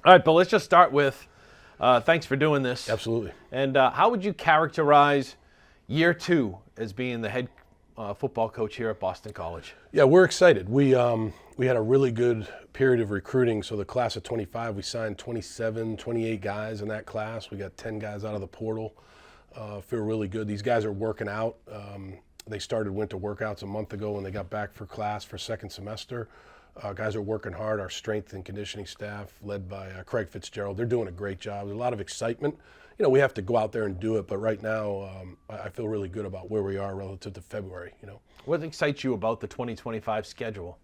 All right, Bill, let's just start with thanks for doing this. Absolutely. And how would you characterize year 2 as being the head football coach here at Boston College? Yeah, we're excited. We had a really good period of recruiting. So the class of 25, we signed 27, 28 guys in that class. We got 10 guys out of the portal. Feel really good. These guys are working out. They started winter workouts a month ago when they got back for class for second semester. Guys are working hard. Our strength and conditioning staff, led by Craig Fitzgerald, they're doing a great job. There's a lot of excitement. You know, we have to go out there and do it, but right now I feel really good about where we are relative to February. You know, What excites you about the 2025 schedule?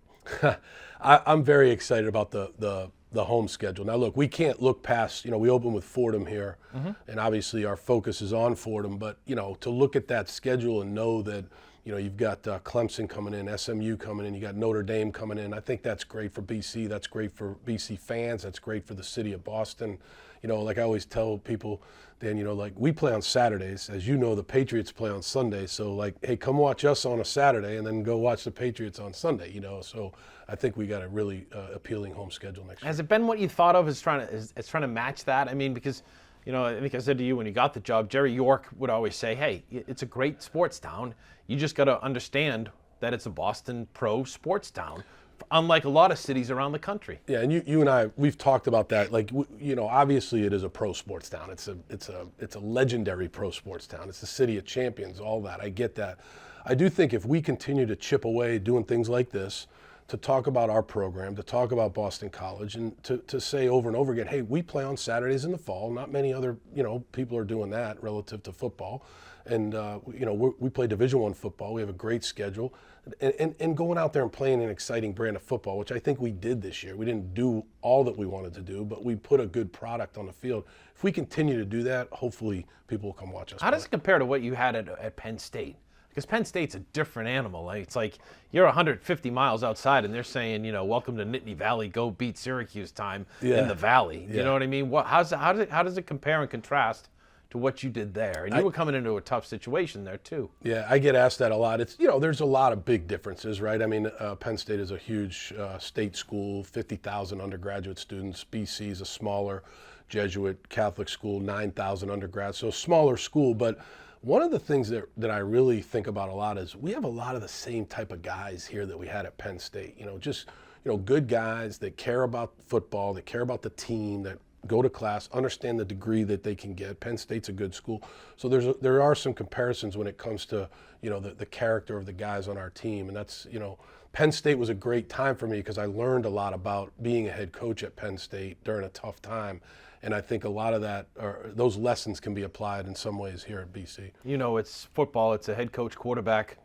I'm very excited about the home schedule. Now, look, we can't look past. You know, we open with Fordham here, and obviously our focus is on Fordham. But you know, to look at that schedule and know that, you know, you've got Clemson coming in, SMU coming in, you got Notre Dame coming in. I think that's great for BC. That's great for BC fans. That's great for the city of Boston. You know, like I always tell people, Dan, you know, like we play on Saturdays. As you know, the Patriots play on Sundays. So like, hey, come watch us on a Saturday and then go watch the Patriots on Sunday, you know. So I think we got a really appealing home schedule next year. Has it been what you thought of as trying to match that? I mean, because, you know, I think I said to you when you got the job, Jerry York would always say, hey, it's a great sports town. You just got to understand that it's a Boston pro sports town, unlike a lot of cities around the country. Yeah, and you and I, we've talked about that. Like, you know, obviously it is a pro sports town. It's a legendary pro sports town. It's the city of champions, all that. I get that. I do think if we continue to chip away doing things like this, to talk about our program, to talk about Boston College, and to say over and over again, hey, we play on Saturdays in the fall. Not many other, you know, people are doing that relative to football. And, you know, we play Division I football. We have a great schedule. And going out there and playing an exciting brand of football, which I think we did this year. We didn't do all that we wanted to do, but we put a good product on the field. If we continue to do that, hopefully people will come watch us. How does it compare to what you had at Penn State? Because Penn State's a different animal. Like, it's like you're 150 miles outside, and they're saying, you know, welcome to Nittany Valley, go beat Syracuse time in the Valley. You know what I mean? How does it compare and contrast to what you did there? And you were coming into a tough situation there too. Yeah, I get asked that a lot. It's, you know, there's a lot of big differences, right? I mean, Penn State is a huge state school, 50,000 undergraduate students. BC is a smaller Jesuit Catholic school, 9,000 undergrads, so a smaller school. But one of the things that I really think about a lot is we have a lot of the same type of guys here that we had at Penn State. You know, just, you know, good guys that care about football, that care about the team, that go to class, understand the degree that they can get. Penn State's a good school. So there are some comparisons when it comes to, you know, the character of the guys on our team. And that's, you know, Penn State was a great time for me because I learned a lot about being a head coach at Penn State during a tough time. And I think a lot of that, those lessons can be applied in some ways here at BC. You know, it's football. It's a head coach quarterback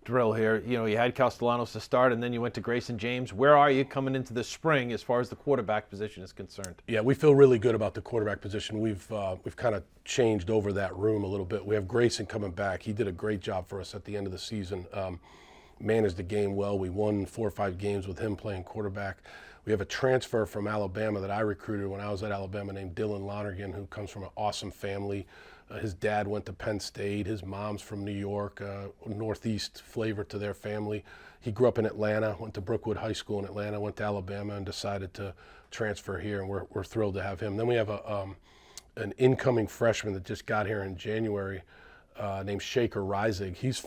drill here. You know, you had Castellanos to start, and then you went to Grayson James. Where are you coming into the spring as far as the quarterback position is concerned? Yeah, we feel really good about the quarterback position. We've kind of changed over that room a little bit. We have Grayson coming back. He did a great job for us at the end of the season. Managed the game well. We won 4 or 5 games with him playing quarterback. We have a transfer from Alabama that I recruited when I was at Alabama named Dylan Lonergan, who comes from an awesome family. His dad went to Penn State. His mom's from New York, Northeast flavor to their family. He grew up in Atlanta, went to Brookwood High School in Atlanta, went to Alabama, and decided to transfer here, and we're thrilled to have him. Then we have an incoming freshman that just got here in January named Shaker Reisig. He's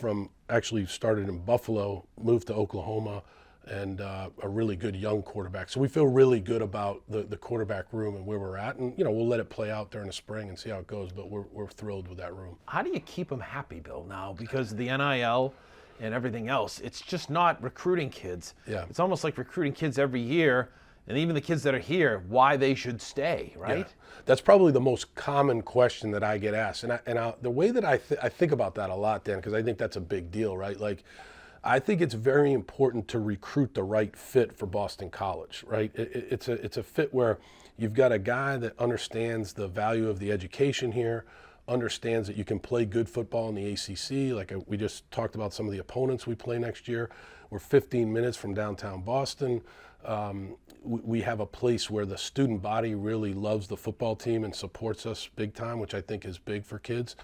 actually started in Buffalo, moved to Oklahoma, and a really good young quarterback. So we feel really good about the quarterback room and where we're at. And, you know, we'll let it play out during the spring and see how it goes, but we're thrilled with that room. How do you keep them happy, Bill, now? Because of the NIL and everything else, it's just not recruiting kids. Yeah. It's almost like recruiting kids every year, and even the kids that are here, why they should stay, right? Yeah. That's probably the most common question that I get asked. And the way that I think about that a lot, Dan, because I think that's a big deal, right? Like, I think it's very important to recruit the right fit for Boston College, right? It's a fit where you've got a guy that understands the value of the education here, understands that you can play good football in the ACC. Like we just talked about some of the opponents we play next year. We're 15 minutes from downtown Boston. We have a place where the student body really loves the football team and supports us big time, which I think is big for kids.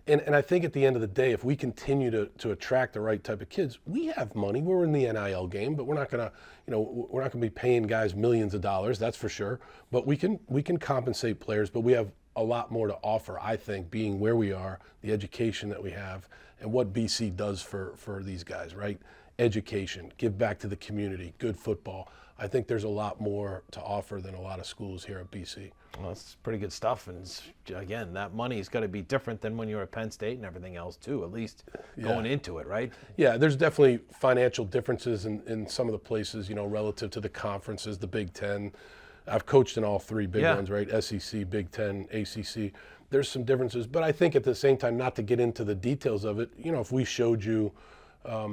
And I think at the end of the day, if we continue to attract the right type of kids, we have money. We're in the NIL game, but we're not gonna, we're not gonna be paying guys millions of dollars, that's for sure. But we can compensate players, but we have a lot more to offer, I think, being where we are, the education that we have, and what BC does for these guys, right? Education, give back to the community, good football. I think there's a lot more to offer than a lot of schools here at BC. Well, that's pretty good stuff. And again, that money's got to be different than when you're at Penn State and everything else too, at least going into it, right? Yeah, there's definitely financial differences in some of the places, relative to the conferences, the Big Ten. I've coached in all three big ones, right? SEC, Big Ten, ACC. There's some differences, but I think at the same time, not to get into the details of it, if we showed you,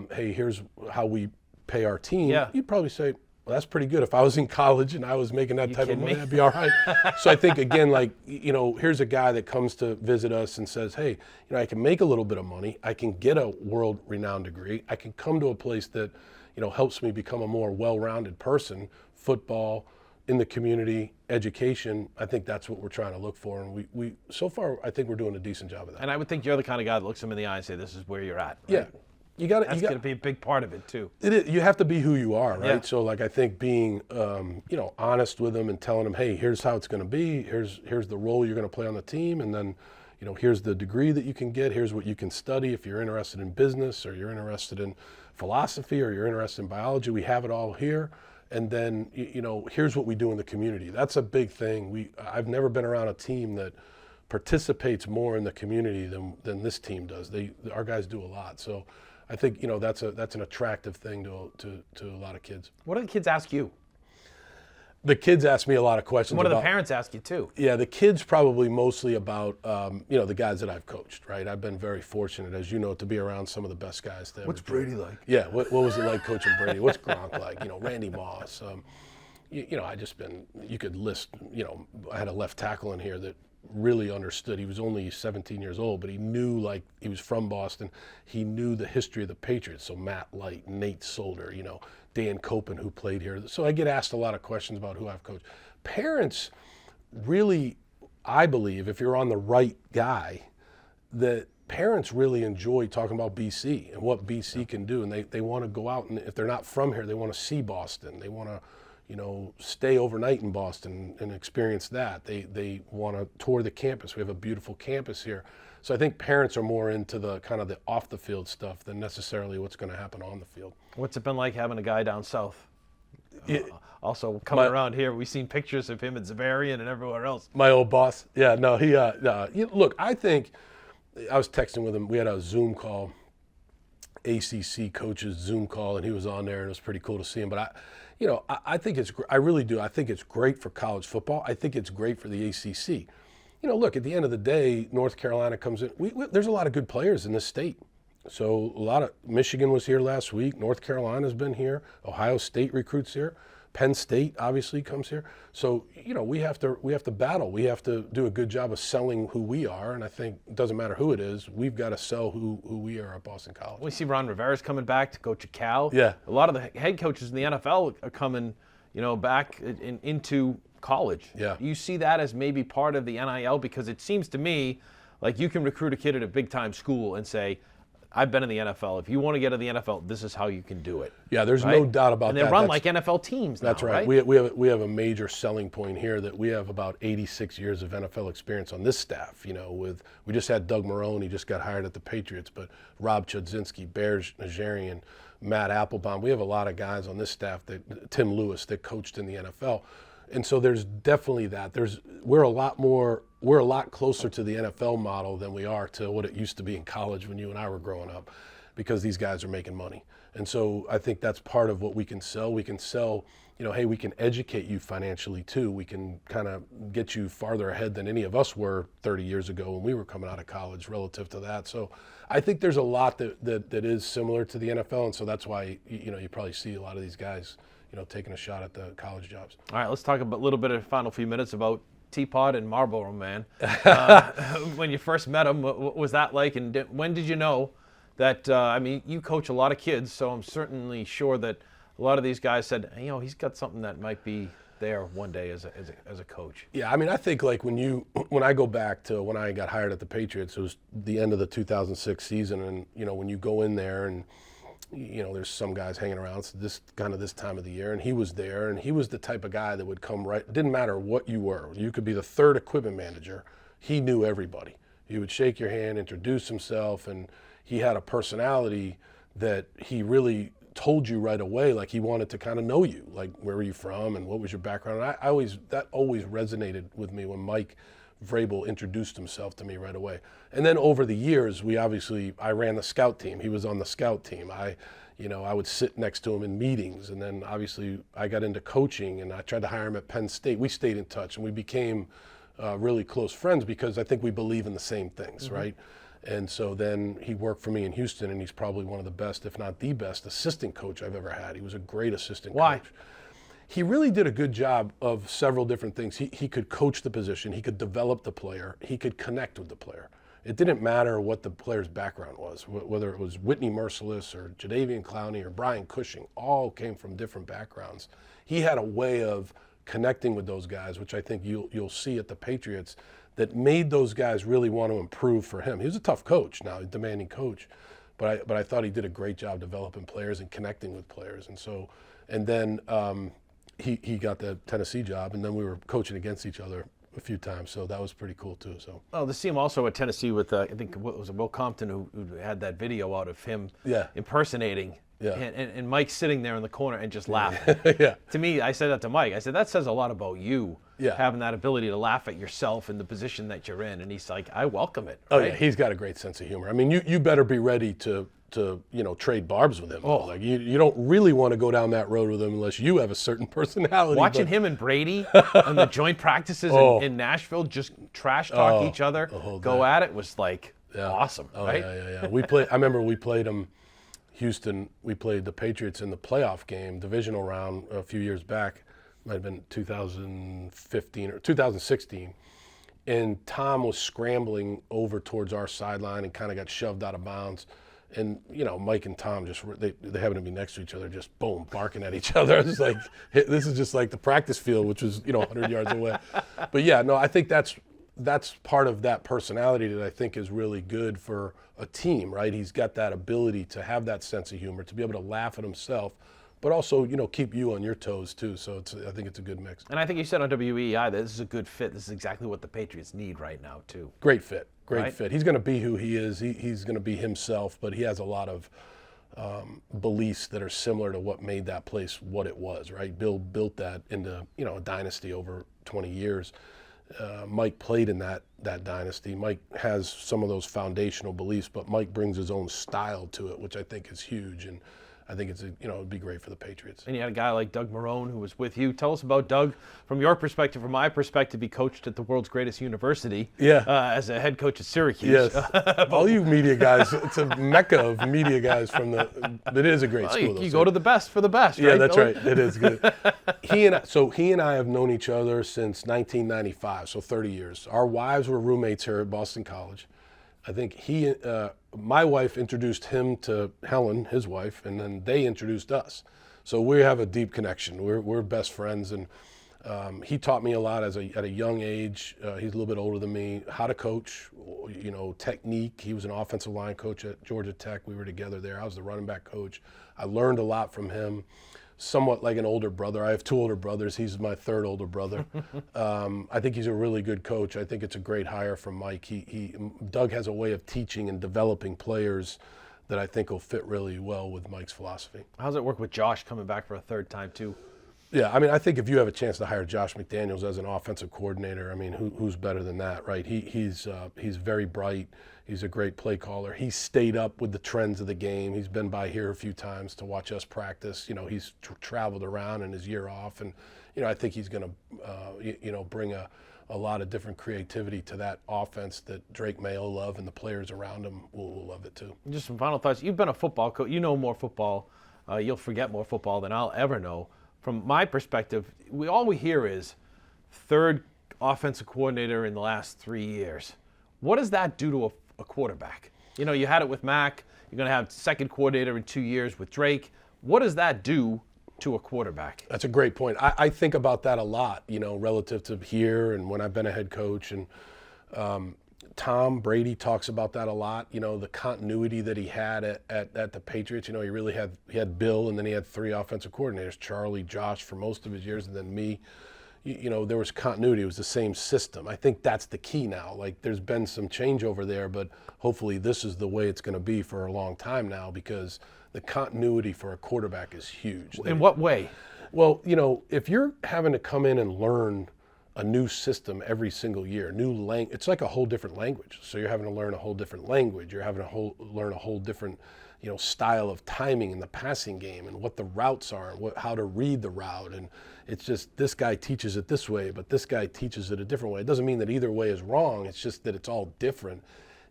hey, here's how we pay our team, you'd probably say, well, that's pretty good. If I was in college and I was making that type of money, I'd be all right. So I think, again, here's a guy that comes to visit us and says, hey, I can make a little bit of money. I can get a world-renowned degree. I can come to a place that, helps me become a more well-rounded person, football, in the community, education. I think that's what we're trying to look for. And we so far, I think we're doing a decent job of that. And I would think you're the kind of guy that looks him in the eye and say, this is where you're at. Right? Yeah. That's going to be a big part of it too. It is. You have to be who you are, right? Yeah. So, I think being, honest with them and telling them, hey, here's how it's going to be. Here's the role you're going to play on the team, and then, here's the degree that you can get. Here's what you can study if you're interested in business or you're interested in philosophy or you're interested in biology. We have it all here. And then, here's what we do in the community. That's a big thing. I've never been around a team that participates more in the community than this team does. Our guys do a lot. So I think that's an attractive thing to a lot of kids. What do the kids ask you? The kids ask me a lot of questions. What do the parents ask you too? Yeah, the kids probably mostly about the guys that I've coached. Right, I've been very fortunate, as you know, to be around some of the best guys there. What's Brady like? Yeah, what was it like coaching Brady? What's Gronk like? Randy Moss. I just been. You could list. I had a left tackle in here that really understood. He was only 17 years old, but he knew, he was from Boston. He knew the history of the Patriots. So Matt Light, Nate Solder, Dan Copen, who played here. So I get asked a lot of questions about who I've coached. Parents really, I believe, if you're on the right guy, that parents really enjoy talking about BC and what BC can do. And they want to go out, and if they're not from here, they want to see Boston. They want to stay overnight in Boston and experience that. They want to tour the campus. We have a beautiful campus here. So I think parents are more into the kind of the off the field stuff than necessarily what's going to happen on the field. What's it been like having a guy down south? Also coming around here, we've seen pictures of him at Zavarian and everywhere else. My old boss. Yeah, no, look, I think I was texting with him. We had a Zoom call, ACC coaches Zoom call, and he was on there, and it was pretty cool to see him. But I think I really do. I think it's great for college football. I think it's great for the ACC. Look, at the end of the day, North Carolina comes in. There's a lot of good players in this state. So Michigan was here last week. North Carolina's been here. Ohio State recruits here. Penn State obviously comes here. So, we have to battle. We have to do a good job of selling who we are. And I think it doesn't matter who it is. We've got to sell who we are at Boston College. We see Ron Rivera's coming back to coach at Cal. Yeah. A lot of the head coaches in the NFL are coming, back into college. Yeah. You see that as maybe part of the NIL, because it seems to me like you can recruit a kid at a big time school and say, I've been in the NFL. If you want to get to the NFL, this is how you can do it. Yeah, there's no doubt about that. And they run like NFL teams now, That's right. We have a major selling point here that we have about 86 years of NFL experience on this staff. We just had Doug Marrone. He just got hired at the Patriots, but Rob Chudzinski, Bear Najarian, Matt Applebaum. We have a lot of guys on this staff, Tim Lewis, that coached in the NFL. And so there's definitely that. We're a lot closer to the NFL model than we are to what it used to be in college when you and I were growing up, because these guys are making money. And so I think that's part of what we can sell. We can sell, hey, we can educate you financially too. We can kind of get you farther ahead than any of us were 30 years ago when we were coming out of college relative to that. So I think there's a lot that is similar to the NFL. And so that's why, you probably see a lot of these guys taking a shot at the college jobs. All right, let's talk a little bit of the final few minutes about Teapot and Marlboro Man. When you first met him, what was that like? And when did you know that, you coach a lot of kids, so I'm certainly sure that a lot of these guys said, he's got something that might be there one day as a coach? Yeah, I mean, I think like when I go back to when I got hired at the Patriots, it was the end of the 2006 season, and when you go in there and there's some guys hanging around. It's this time of the year, and he was there, and he was the type of guy that would come right. It didn't matter what you were. You could be the third equipment manager. He knew everybody. He would shake your hand, introduce himself, and he had a personality that he really told you right away, like he wanted to kind of know you, like where were you from and what was your background. And that always resonated with me when Mike Vrabel introduced himself to me right away. And then over the years, I ran the scout team. He was on the scout team. I would sit next to him in meetings, and then obviously I got into coaching, and I tried to hire him at Penn State. We stayed in touch, and we became really close friends because I think we believe in the same things, right? And so then he worked for me in Houston, and he's probably one of the best, if not the best, assistant coach I've ever had. He was a great assistant coach. He really did a good job of several different things. He could coach the position. He could develop the player. He could connect with the player. It didn't matter what the player's background was, whether it was Whitney Merciless or Jadeveon Clowney or Brian Cushing, all came from different backgrounds. He had a way of connecting with those guys, which I think you'll see at the Patriots, that made those guys really want to improve for him. He was a tough coach now, a demanding coach, but I thought he did a great job developing players and connecting with players. And then he got the Tennessee job, and then we were coaching against each other a few times, so that was pretty cool too. So. Oh, the team also at Tennessee with I think what was it, Will Compton who had that video out of him impersonating. Yeah. And Mike sitting there in the corner and just laughing. Yeah. To me, I said that to Mike. I said, that says a lot about you, yeah. having that ability to laugh at yourself and the position that you're in. And he's like, I welcome it. Oh, right? yeah, he's got a great sense of humor. I mean, you better be ready to trade barbs with him. Oh. Like you don't really want to go down that road with him unless you have a certain personality. Watching him and Brady on the joint practices in Nashville just trash talk each other, go at it was like awesome. Oh, right? Yeah. I remember we played them. Houston, we played the Patriots in the playoff game, divisional round, a few years back. Might have been 2015 or 2016. And Tom was scrambling over towards our sideline and kind of got shoved out of bounds. And, Mike and Tom they happened to be next to each other, just boom, barking at each other. I was like, this is just like the practice field, which was, 100 yards away. But yeah, no, I think that's part of that personality that I think is really good for a team, right? He's got that ability to have that sense of humor, to be able to laugh at himself, but also, keep you on your toes too. So I think it's a good mix. And I think you said on WEI that this is a good fit. This is exactly what the Patriots need right now too. Great fit. Fit. He's going to be who he is. He's going to be himself, but he has a lot of beliefs that are similar to what made that place what it was, right? Bill built that into, a dynasty over 20 years. Mike played in that dynasty. Mike has some of those foundational beliefs, but Mike brings his own style to it, which I think is huge. And I think it'd be great for the Patriots. And you had a guy like Doug Marrone who was with you. Tell us about Doug from your perspective. From my perspective, he coached at the world's greatest university. Yeah. As a head coach at Syracuse. Yes. All you media guys, it's a mecca of media guys it is a great school. You go to the best for the best, right? Yeah, that's right. It is good. He and I have known each other since 1995, so 30 years. Our wives were roommates here at Boston College. I think my wife introduced him to Helen, his wife, and then they introduced us. So we have a deep connection. We're best friends, and he taught me a lot at a young age. He's a little bit older than me. How to coach, technique. He was an offensive line coach at Georgia Tech. We were together there. I was the running back coach. I learned a lot from him. Somewhat like an older brother. I have two older brothers. He's my third older brother. I think he's a really good coach. I think it's a great hire from Mike. Doug has a way of teaching and developing players that I think will fit really well with Mike's philosophy. How's it work with Josh coming back for a third time too? Yeah, I mean, I think if you have a chance to hire Josh McDaniels as an offensive coordinator, I mean, who's better than that, right? He's very bright. He's a great play caller. He's stayed up with the trends of the game. He's been by here a few times to watch us practice. He's traveled around in his year off, and I think he's going to bring a lot of different creativity to that offense that Drake May will love, and the players around him will love it too. Just some final thoughts. You've been a football coach. You know more football. You'll forget more football than I'll ever know. From my perspective, all we hear is third offensive coordinator in the last 3 years. What does that do to a quarterback? You had it with Mac. You're going to have second coordinator in 2 years with Drake. What does that do to a quarterback? That's a great point. I think about that a lot, relative to here and when I've been a head coach. And Tom Brady talks about that a lot, the continuity that he had at the Patriots. He really had Bill, and then he had 3 offensive coordinators, Charlie, Josh for most of his years, and then me. There was continuity. It was the same system. I think that's the key now. Like, there's been some changeover there, but hopefully this is the way it's going to be for a long time now, because the continuity for a quarterback is huge. In what way? Well, if you're having to come in and learn a new system every single year, it's like a whole different language. So you're having to learn a whole different language. You're having to learn a whole different style of timing in the passing game, and what the routes are, and how to read the route. And it's just, this guy teaches it this way, but this guy teaches it a different way. It doesn't mean that either way is wrong. It's just that it's all different.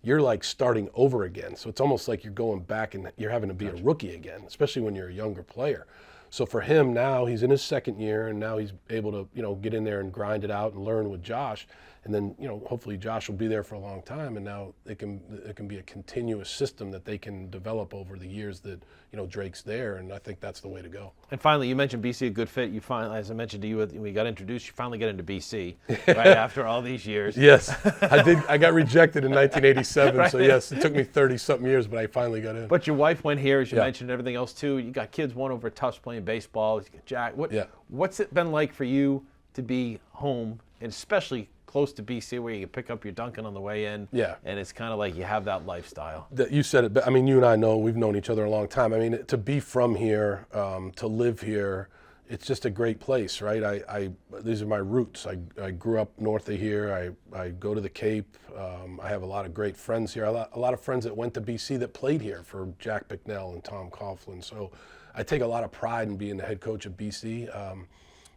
You're like starting over again. So it's almost like you're going back and you're having to be a rookie again, especially when you're a younger player. So for him now, he's in his 2nd year, and now he's able to, get in there and grind it out and learn with Josh. And then, hopefully Josh will be there for a long time, and now it can be a continuous system that they can develop over the years that, Drake's there, and I think that's the way to go. And finally, you mentioned BC, a good fit. You finally, as I mentioned to you when we got introduced, you finally get into BC right after all these years. Yes, I did. I got rejected in 1987, right. So yes, it took me 30-something years, but I finally got in. But your wife went here, as you mentioned, and everything else too. You got kids, one over at Tufts playing baseball. You got Jack. What's it been like for you to be home, and especially close to BC, where you can pick up your Dunkin' on the way in? Yeah. And it's kind of like you have that lifestyle. You said it, but I mean, you and I know, we've known each other a long time. I mean, to be from here, to live here, it's just a great place, right? These are my roots. I grew up north of here. I go to the Cape. I have a lot of great friends here. A lot of friends that went to BC that played here, for Jack Bicknell and Tom Coughlin. So I take a lot of pride in being the head coach of BC.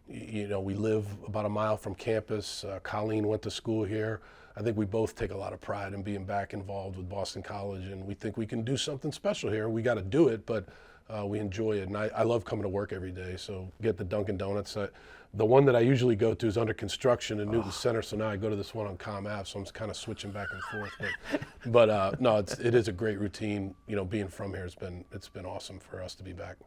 We live about a mile from campus. Colleen went to school here. I think we both take a lot of pride in being back involved with Boston College, and we think we can do something special here. We got to do it, but we enjoy it. And I love coming to work every day, so get the Dunkin' Donuts. The one that I usually go to is under construction in Newton Center, so now I go to this one on Comm Ave, so I'm kind of switching back and forth. But no, it is a great routine. Being from here, it's been awesome for us to be back.